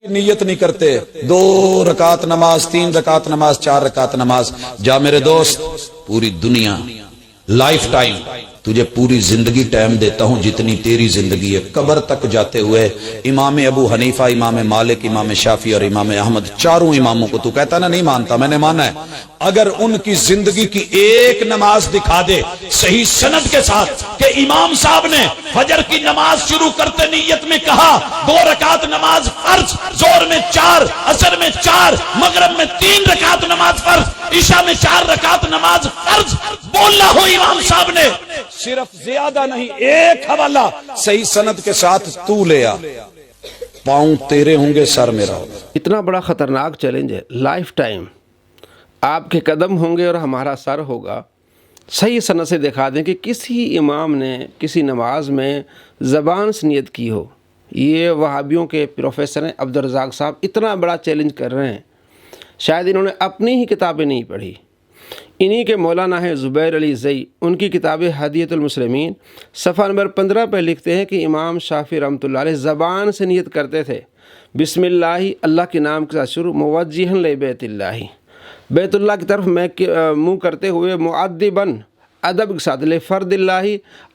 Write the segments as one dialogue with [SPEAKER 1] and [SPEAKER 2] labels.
[SPEAKER 1] نیت نہیں کرتے 2 رکعت نماز 3 رکعت نماز 4 رکعت نماز جا میرے دوست پوری دنیا لائف ٹائم تجھے پوری زندگی ٹائم دیتا ہوں جتنی تیری زندگی ہے قبر تک جاتے ہوئے امام ابو حنیفہ امام مالک امام شافعی اور امام احمد چاروں اماموں کو تو کہتا نا نہیں مانتا میں نے مانا ہے اگر ان کی زندگی کی ایک نماز دکھا دے صحیح سند کے ساتھ کہ امام صاحب نے فجر کی نماز شروع کرتے نیت میں کہا 2 رکعت نماز فرض ظہر میں 4 عصر میں 4 مغرب میں 3 رکعت نماز فرض عشاء میں 4 رکعت نماز فرض بولنا ہو امام صاحب نے صرف زیادہ نہیں ایک حوالہ صحیح سند کے ساتھ تو لے آ پاؤں تیرے ہوں گے سر میرا ہوگا۔
[SPEAKER 2] اتنا بڑا خطرناک چیلنج ہے لائف ٹائم آپ کے قدم ہوں گے اور ہمارا سر ہوگا۔ صحیح سند سے دکھا دیں کہ کسی امام نے کسی نماز میں زبان سے نیت کی ہو۔ یہ وہابیوں کے پروفیسر ہیں عبدالرزاق صاحب اتنا بڑا چیلنج کر رہے ہیں، شاید انہوں نے اپنی ہی کتابیں نہیں پڑھی۔ انہی کے مولانا ہیں زبیر علی زئی، ان کی کتاب ہدیۃ المسلمین صفحہ نمبر 15 پہ لکھتے ہیں کہ امام شافعی رحمۃ اللہ علیہ زبان سے نیت کرتے تھے بسم اللہ اللہ کے نام کے ساتھ شروع موجہا لبیت اللہ بیت اللہ کی طرف میں منہ کرتے ہوئے معدباً ادب کے ساتھ لفرد اللہ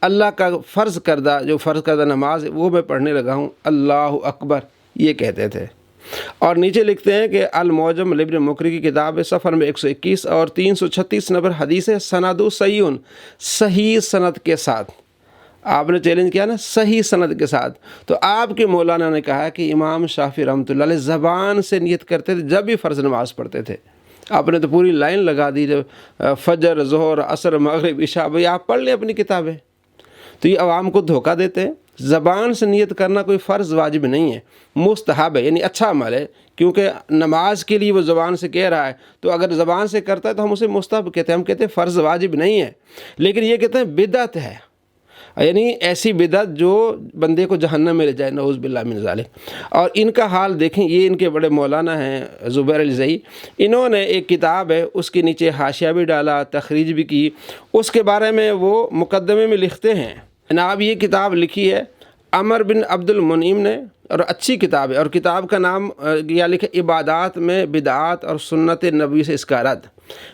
[SPEAKER 2] اللہ کا فرض کردہ نماز ہے وہ میں پڑھنے لگا ہوں اللہ اکبر یہ کہتے تھے۔ اور نیچے لکھتے ہیں کہ المعجم لابن مقری کی کتاب ہے صفحہ نمبر 121 اور 336 نمبر حدیث ہے سند صحیح سند کے ساتھ۔ آپ نے چیلنج کیا نا صحیح سند کے ساتھ، تو آپ کے مولانا نے کہا کہ امام شافعی رحمۃ اللہ علیہ زبان سے نیت کرتے تھے جب بھی فرض نماز پڑھتے تھے۔ آپ نے تو پوری لائن لگا دی فجر ظہر عصر مغرب عشاء، بھئی آپ پڑھ لیں اپنی کتابیں۔ تو یہ عوام کو دھوکہ دیتے ہیں۔ زبان سے نیت کرنا کوئی فرض واجب نہیں ہے، مستحب ہے، یعنی اچھا عمل ہے، کیونکہ نماز کے لیے وہ زبان سے کہہ رہا ہے، تو اگر زبان سے کرتا ہے تو ہم اسے مستحب کہتے ہیں، ہم کہتے ہیں فرض واجب نہیں ہے۔ لیکن یہ کہتے ہیں بدعت ہے، یعنی ایسی بدعت جو بندے کو جہنم میں لے جائے، نعوذ باللہ من ذالک۔ اور ان کا حال دیکھیں، یہ ان کے بڑے مولانا ہیں زبیر علی زئی، انہوں نے ایک کتاب ہے اس کے نیچے حاشیہ بھی ڈالا، تخریج بھی کی، اس کے بارے میں وہ مقدمے میں لکھتے ہیں۔ جناب یہ کتاب لکھی ہے عمر بن عبد المنعم نے، اور اچھی کتاب ہے، اور کتاب کا نام یا لکھے عبادات میں بدعات اور سنت نبوی سے اس کا رد۔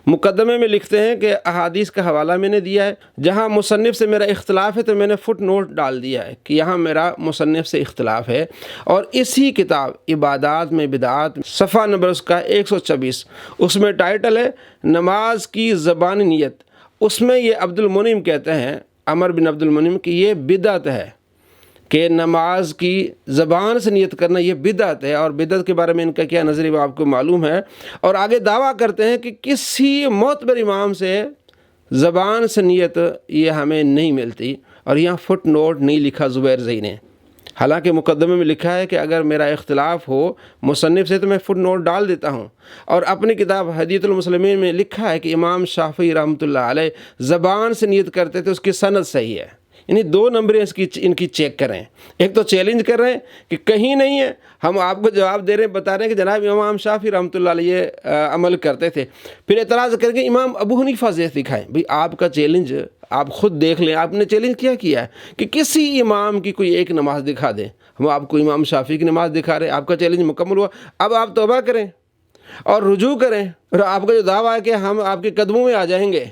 [SPEAKER 2] مقدمے میں لکھتے ہیں کہ احادیث کا حوالہ میں نے دیا ہے، جہاں مصنف سے میرا اختلاف ہے تو میں نے فٹ نوٹ ڈال دیا ہے کہ یہاں میرا مصنف سے اختلاف ہے۔ اور اسی کتاب عبادات میں بدعات صفحہ نمبر اس کا 126، اس میں ٹائٹل ہے نماز کی زبانی نیت۔ اس میں یہ عبد المنعم کہتے ہیں، عمر بن عبد المنعم، کہ یہ بدعت ہے کہ نماز کی زبان سے نیت کرنا یہ بدعت ہے، اور بدعت کے بارے میں ان کا کیا نظریہ وہ آپ کو معلوم ہے۔ اور آگے دعویٰ کرتے ہیں کہ کسی معتبر امام سے زبان سے نیت یہ ہمیں نہیں ملتی، اور یہاں فٹ نوٹ نہیں لکھا زبیر زئی نے، حالانکہ مقدمے میں لکھا ہے کہ اگر میرا اختلاف ہو مصنف سے تو میں فٹ نوٹ ڈال دیتا ہوں۔ اور اپنی کتاب ہدیۃ المسلمین میں لکھا ہے کہ امام شافعی رحمۃ اللہ علیہ زبان سے نیت کرتے تھے، اس کی سند صحیح ہے۔ یعنی 2 نمبریں ان کی چیک کریں، ایک تو چیلنج کر رہے ہیں کہ کہیں نہیں ہے، ہم آپ کو جواب دے رہے ہیں، بتا رہے ہیں کہ جناب امام شافعی رحمۃ اللہ علیہ عمل کرتے تھے، پھر اعتراض کر کے امام ابو حنیفہ سے دکھائیں۔ بھئی آپ کا چیلنج آپ خود دیکھ لیں، آپ نے چیلنج کیا ہے کہ کسی امام کی کوئی ایک نماز دکھا دیں، ہم آپ کو امام شافعی کی نماز دکھا رہے ہیں، آپ کا چیلنج مکمل ہوا۔ اب آپ توبہ کریں اور رجوع کریں، اور آپ کا جو دعویٰ ہے کہ ہم آپ کے قدموں میں آ جائیں گے،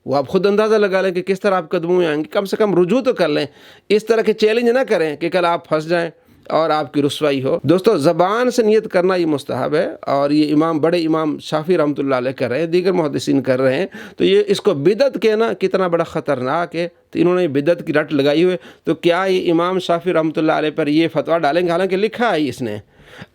[SPEAKER 2] وہ آپ خود اندازہ لگا لیں کہ کس طرح آپ قدموں میں آئیں گے، کم سے کم رجوع تو کر لیں۔ اس طرح کے چیلنج نہ کریں کہ کل آپ پھنس جائیں اور آپ کی رسوائی ہو۔ دوستو زبان سے نیت کرنا یہ مستحب ہے، اور یہ بڑے امام شافعی رحمۃ اللہ علیہ کر رہے ہیں، دیگر محدثین کر رہے ہیں، تو یہ اس کو بدعت کہنا کتنا بڑا خطرناک ہے۔ تو انہوں نے بدعت کی رٹ لگائی ہوئے، تو کیا یہ امام شافعی رحمۃ اللہ علیہ پر یہ فتویٰ ڈالیں گے؟ حالانکہ لکھا ہے اس نے،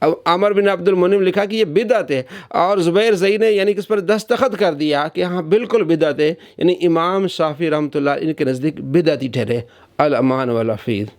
[SPEAKER 2] اب عمر بن عبد المنعم لکھا کہ یہ بدعت ہے، اور زبیر زئی نے یعنی کہ اس پر دستخط کر دیا کہ ہاں بالکل بدعت ہے، یعنی امام شافعی رحمۃ اللہ ان کے نزدیک بدعتی ٹھہرے۔ الامان والحفیظ۔